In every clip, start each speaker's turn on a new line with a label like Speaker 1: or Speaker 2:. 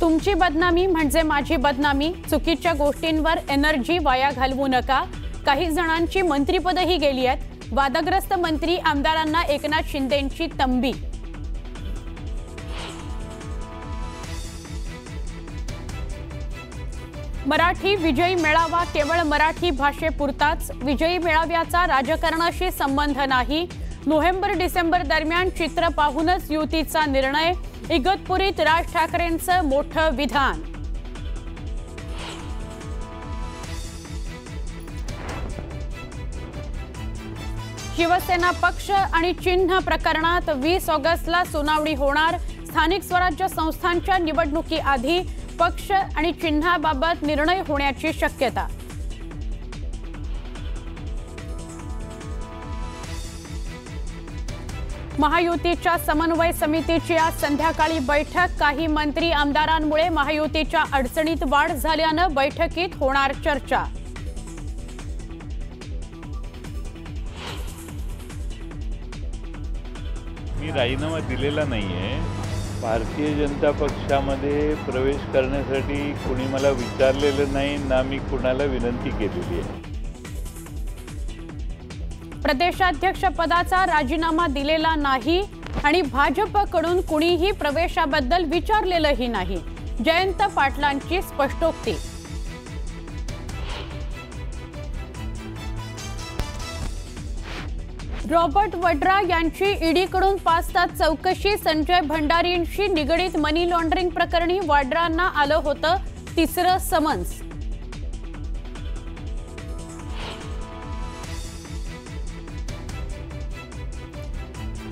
Speaker 1: तुमची बदनामी म्हणजे माझी बदनामी, चुकीच्या गोष्टींवर एनर्जी वाया घालवू नका। काही जणांची मंत्रिपदही गेली आहेत। वादग्रस्त मंत्री आमदारांना एकनाथ शिंदेंची तंबी। मराठी विजयी मेळावा केवळ मराठी भाषेपुरताच, विजयी मेळाव्याचा राजकारणाशी संबंध नाही। नोव्हेंबर-डिसेंबर दरम्यान चित्र पाहूनच युतीचा निर्णय। इगतपुरीत राज ठाकरेंचं मोठं विधान। शिवसेना पक्ष आणि चिन्ह प्रकरणात 20 ऑगस्टला सुनावणी होणार। स्थानिक स्वराज्य संस्थांच्या निवडणुकीआधी पक्ष आणि चिन्हाबाबत निर्णय होण्याची शक्यता। महायुतीच्या समन्वय समितीची आज संध्याकाळी बैठक। काही मंत्री आमदारांमुळे महायुतीच्या अडचणीत वाढ झाल्यानं बैठकीत होणार चर्चा।
Speaker 2: मी राजीनामा दिलेला नाहीये। भारतीय जनता पक्षामध्ये प्रवेश करण्यासाठी कोणी मला विचारलेलं नाही ना मी कुणाला विनंती केलेली आहे।
Speaker 1: प्रदेशाध्यक्ष पदाचा राजीनामा दिलेला नाही आणि भाजपकडून कुणीही प्रवेशाबद्दल विचारलेलंही नाही। जयंत पाटलांची स्पष्टोक्ती। रॉबर्ट वड्रा यांची ईडीकडून 5 तास चौकशी। संजय भंडारींशी निगडीत मनी लॉन्ड्रिंग प्रकरणी वड्रांना आलं होतं 3रं समन्स।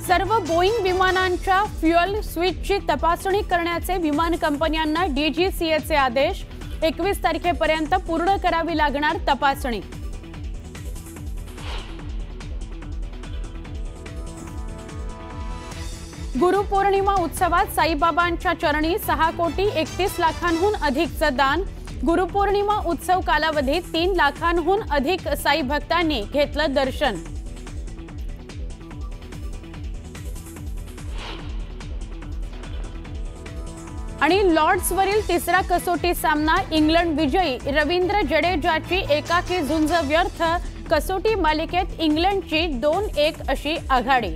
Speaker 1: सर्व बोईंग विमानांच्या फ्युएल स्विचची तपासणी करण्याचे विमान कंपन्यांना डीजीसीएचे आदेश। 21 तारखेपर्यंत पूर्ण करावी लागणार तपासणी। गुरुपौर्णिमा उत्सवात साईबाबांच्या चरणी 6 कोटी 31 लाखांहून अधिकचं दान। गुरुपौर्णिमा उत्सव कालावधीत 3 लाखांहून अधिक साई भक्तांनी घेतलं दर्शन। आणि लॉर्ड्सवरील 3रा कसोटी सामना इंग्लंड विजयी। रवींद्र जडेजाची एकाकी झुंज व्यर्थ। कसोटी मालिकेत इंग्लंडची 2-1 अशी आघाडी।